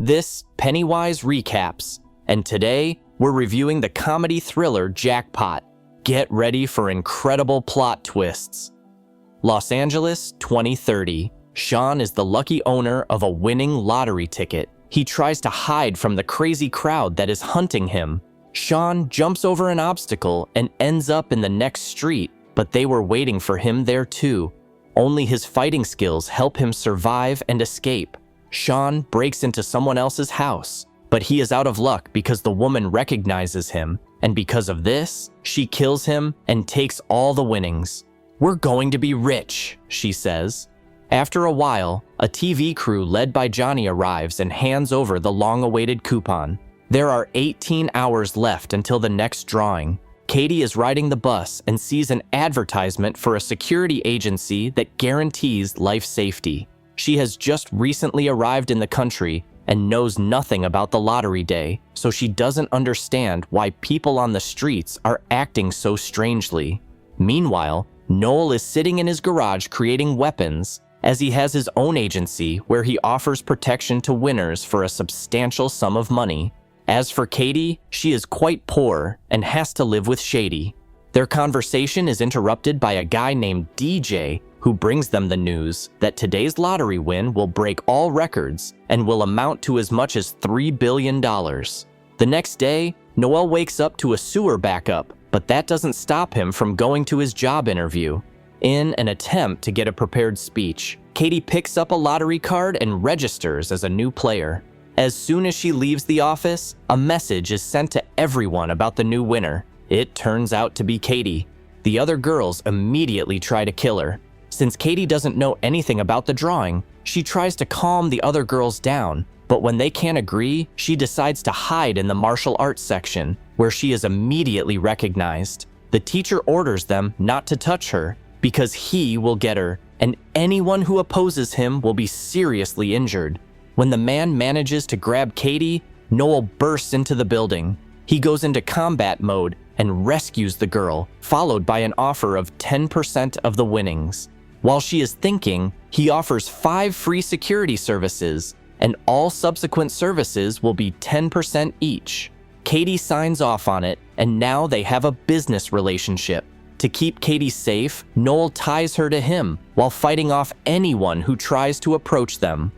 This Pennywise Recaps, and today we're reviewing the comedy thriller Jackpot. Get ready for incredible plot twists. Los Angeles, 2030. Sean is the lucky owner of a winning lottery ticket. He tries to hide from the crazy crowd that is hunting him. Sean jumps over an obstacle and ends up in the next street, but they were waiting for him there too. Only his fighting skills help him survive and escape. Sean breaks into someone else's house, but he is out of luck because the woman recognizes him, and because of this, she kills him and takes all the winnings. "We're going to be rich," she says. After a while, a TV crew led by Johnny arrives and hands over the long-awaited coupon. There are 18 hours left until the next drawing. Katie is riding the bus and sees an advertisement for a security agency that guarantees life safety. She has just recently arrived in the country and knows nothing about the lottery day, so she doesn't understand why people on the streets are acting so strangely. Meanwhile, Noel is sitting in his garage creating weapons, as he has his own agency where he offers protection to winners for a substantial sum of money. As for Katie, she is quite poor and has to live with Shady. Their conversation is interrupted by a guy named DJ who brings them the news that today's lottery win will break all records and will amount to as much as $3 billion. The next day, Noel wakes up to a sewer backup, but that doesn't stop him from going to his job interview. In an attempt to get a prepared speech, Katie picks up a lottery card and registers as a new player. As soon as she leaves the office, a message is sent to everyone about the new winner. It turns out to be Katie. The other girls immediately try to kill her. Since Katie doesn't know anything about the drawing, she tries to calm the other girls down, but when they can't agree, she decides to hide in the martial arts section, where she is immediately recognized. The teacher orders them not to touch her, because he will get her, and anyone who opposes him will be seriously injured. When the man manages to grab Katie, Noel bursts into the building. He goes into combat mode and rescues the girl, followed by an offer of 10% of the winnings. While she is thinking, he offers 5 free security services, and all subsequent services will be 10% each. Katie signs off on it, and now they have a business relationship. To keep Katie safe, Noel ties her to him while fighting off anyone who tries to approach them.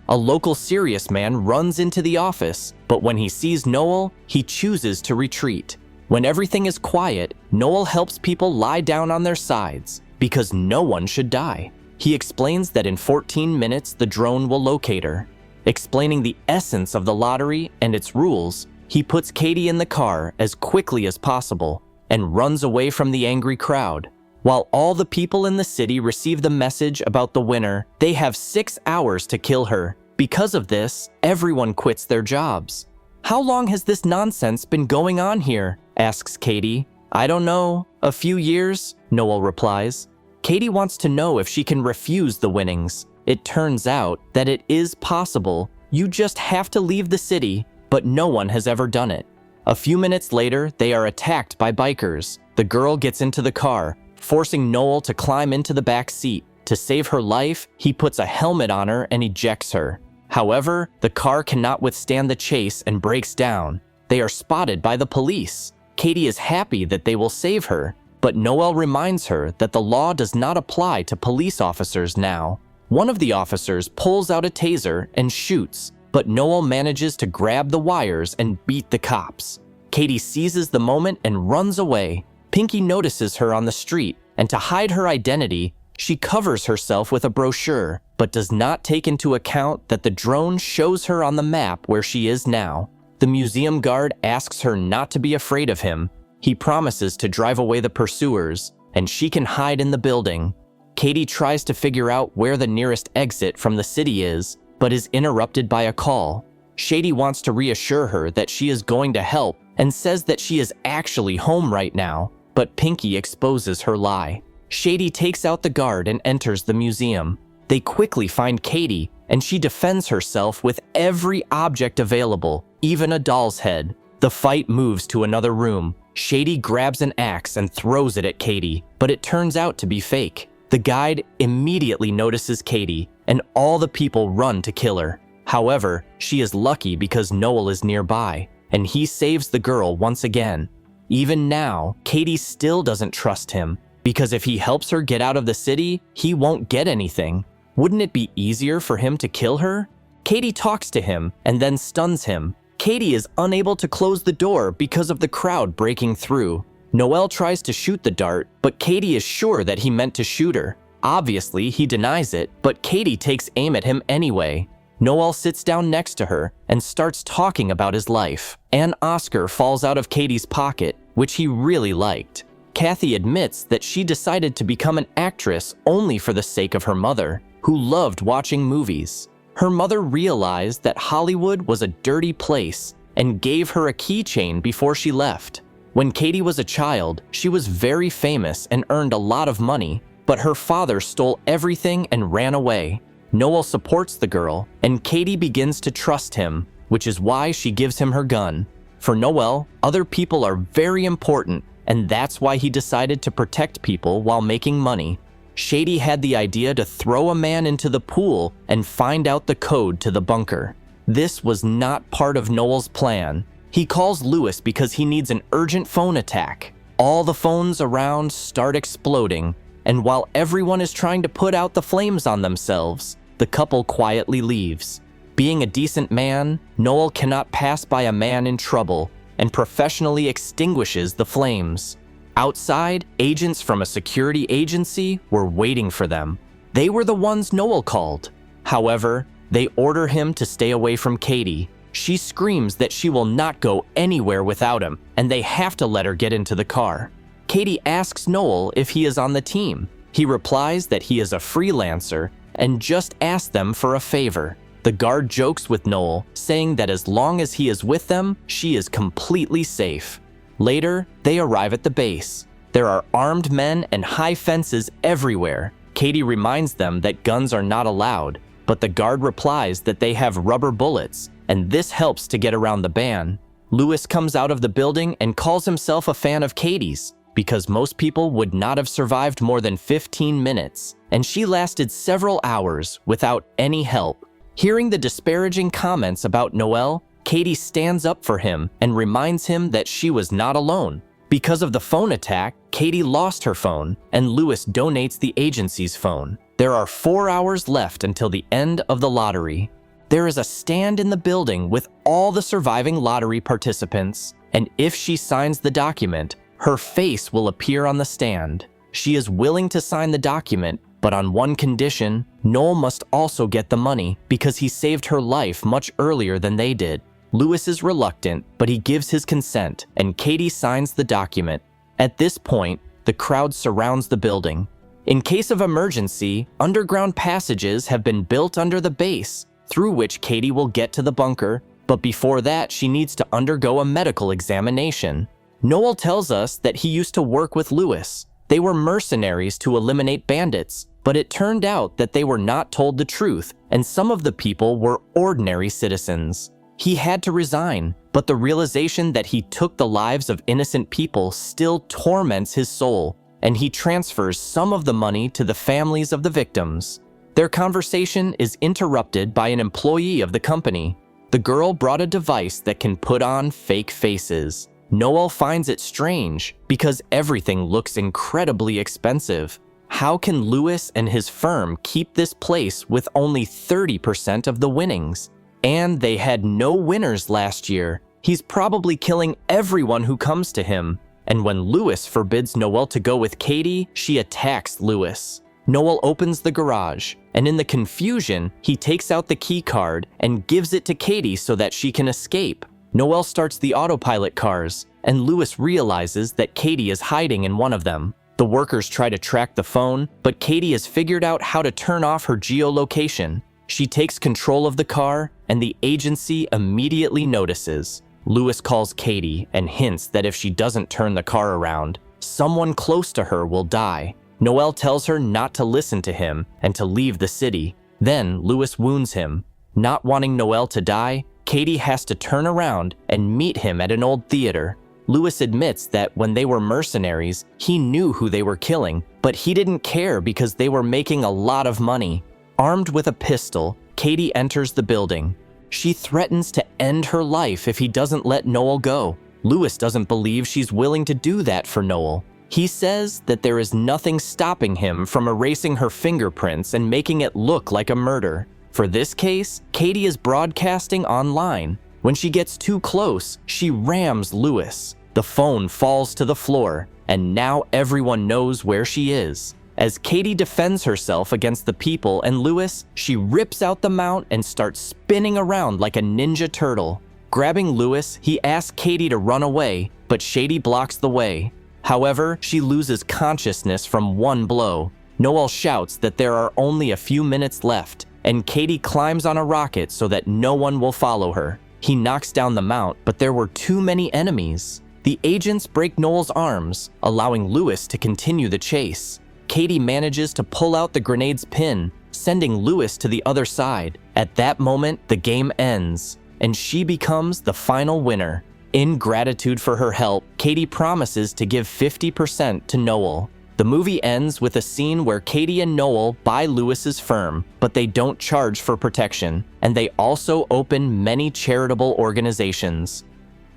A local serious man runs into the office, but when he sees Noel, he chooses to retreat. When everything is quiet, Noel helps people lie down on their sides, because no one should die. He explains that in 14 minutes the drone will locate her. Explaining the essence of the lottery and its rules, he puts Katie in the car as quickly as possible and runs away from the angry crowd. While all the people in the city receive the message about the winner, they have 6 hours to kill her. Because of this, everyone quits their jobs. "How long has this nonsense been going on here?" asks Katie. "I don't know. A few years," Noel replies. Katie wants to know if she can refuse the winnings. It turns out that it is possible. You just have to leave the city, but no one has ever done it. A few minutes later, they are attacked by bikers. The girl gets into the car, forcing Noel to climb into the back seat. To save her life, he puts a helmet on her and ejects her. However, the car cannot withstand the chase and breaks down. They are spotted by the police. Katie is happy that they will save her, but Noel reminds her that the law does not apply to police officers now. One of the officers pulls out a taser and shoots, but Noel manages to grab the wires and beat the cops. Katie seizes the moment and runs away. Pinky notices her on the street, and to hide her identity, she covers herself with a brochure, but does not take into account that the drone shows her on the map where she is now. The museum guard asks her not to be afraid of him. He promises to drive away the pursuers, and she can hide in the building. Katie tries to figure out where the nearest exit from the city is, but is interrupted by a call. Shady wants to reassure her that she is going to help and says that she is actually home right now, but Pinky exposes her lie. Shady takes out the guard and enters the museum. They quickly find Katie, and she defends herself with every object available, even a doll's head. The fight moves to another room. Shady grabs an axe and throws it at Katie, but it turns out to be fake. The guide immediately notices Katie, and all the people run to kill her. However, she is lucky because Noel is nearby, and he saves the girl once again. Even now, Katie still doesn't trust him, because if he helps her get out of the city, he won't get anything. Wouldn't it be easier for him to kill her? Katie talks to him and then stuns him. Katie is unable to close the door because of the crowd breaking through. Noel tries to shoot the dart, but Katie is sure that he meant to shoot her. Obviously, he denies it, but Katie takes aim at him anyway. Noel sits down next to her and starts talking about his life. An Oscar falls out of Katie's pocket, which he really liked. Kathy admits that she decided to become an actress only for the sake of her mother, who loved watching movies. Her mother realized that Hollywood was a dirty place and gave her a keychain before she left. When Katie was a child, she was very famous and earned a lot of money, but her father stole everything and ran away. Noel supports the girl, and Katie begins to trust him, which is why she gives him her gun. For Noel, other people are very important, and that's why he decided to protect people while making money. Shady had the idea to throw a man into the pool and find out the code to the bunker. This was not part of Noel's plan. He calls Lewis because he needs an urgent phone attack. All the phones around start exploding, and while everyone is trying to put out the flames on themselves, the couple quietly leaves. Being a decent man, Noel cannot pass by a man in trouble and professionally extinguishes the flames. Outside, agents from a security agency were waiting for them. They were the ones Noel called. However, they order him to stay away from Katie. She screams that she will not go anywhere without him, and they have to let her get into the car. Katie asks Noel if he is on the team. He replies that he is a freelancer and just asked them for a favor. The guard jokes with Noel, saying that as long as he is with them, she is completely safe. Later, they arrive at the base. There are armed men and high fences everywhere. Katie reminds them that guns are not allowed, but the guard replies that they have rubber bullets, and this helps to get around the ban. Lewis comes out of the building and calls himself a fan of Katie's, because most people would not have survived more than 15 minutes, and she lasted several hours without any help. Hearing the disparaging comments about Noel, Katie stands up for him and reminds him that she was not alone. Because of the phone attack, Katie lost her phone, and Lewis donates the agency's phone. There are 4 hours left until the end of the lottery. There is a stand in the building with all the surviving lottery participants, and if she signs the document, her face will appear on the stand. She is willing to sign the document, but on one condition: Noel must also get the money because he saved her life much earlier than they did. Lewis is reluctant, but he gives his consent, and Katie signs the document. At this point, the crowd surrounds the building. In case of emergency, underground passages have been built under the base, through which Katie will get to the bunker, but before that, she needs to undergo a medical examination. Noel tells us that he used to work with Lewis. They were mercenaries to eliminate bandits, but it turned out that they were not told the truth, and some of the people were ordinary citizens. He had to resign, but the realization that he took the lives of innocent people still torments his soul, and he transfers some of the money to the families of the victims. Their conversation is interrupted by an employee of the company. The girl brought a device that can put on fake faces. Noel finds it strange because everything looks incredibly expensive. How can Lewis and his firm keep this place with only 30% of the winnings? And they had no winners last year. He's probably killing everyone who comes to him. And when Lewis forbids Noel to go with Katie, she attacks Lewis. Noel opens the garage, and in the confusion, he takes out the key card and gives it to Katie so that she can escape. Noel starts the autopilot cars, and Lewis realizes that Katie is hiding in one of them. The workers try to track the phone, but Katie has figured out how to turn off her geolocation. She takes control of the car, and the agency immediately notices. Lewis calls Katie and hints that if she doesn't turn the car around, someone close to her will die. Noel tells her not to listen to him and to leave the city. Then Lewis wounds him. Not wanting Noel to die, Katie has to turn around and meet him at an old theater. Lewis admits that when they were mercenaries, he knew who they were killing, but he didn't care because they were making a lot of money. Armed with a pistol, Katie enters the building. She threatens to end her life if he doesn't let Noel go. Lewis doesn't believe she's willing to do that for Noel. He says that there is nothing stopping him from erasing her fingerprints and making it look like a murder. For this case, Katie is broadcasting online. When she gets too close, she rams Lewis. The phone falls to the floor, and now everyone knows where she is. As Katie defends herself against the people and Lewis, she rips out the mount and starts spinning around like a ninja turtle. Grabbing Lewis, he asks Katie to run away, but Shady blocks the way. However, she loses consciousness from one blow. Noel shouts that there are only a few minutes left, and Katie climbs on a rocket so that no one will follow her. He knocks down the mount, but there were too many enemies. The agents break Noel's arms, allowing Lewis to continue the chase. Katie manages to pull out the grenade's pin, sending Lewis to the other side. At that moment, the game ends, and she becomes the final winner. In gratitude for her help, Katie promises to give 50% to Noel. The movie ends with a scene where Katie and Noel buy Lewis's firm, but they don't charge for protection, and they also open many charitable organizations.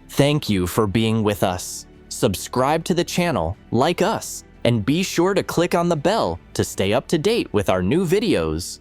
Thank you for being with us. Subscribe to the channel, like us, and be sure to click on the bell to stay up to date with our new videos.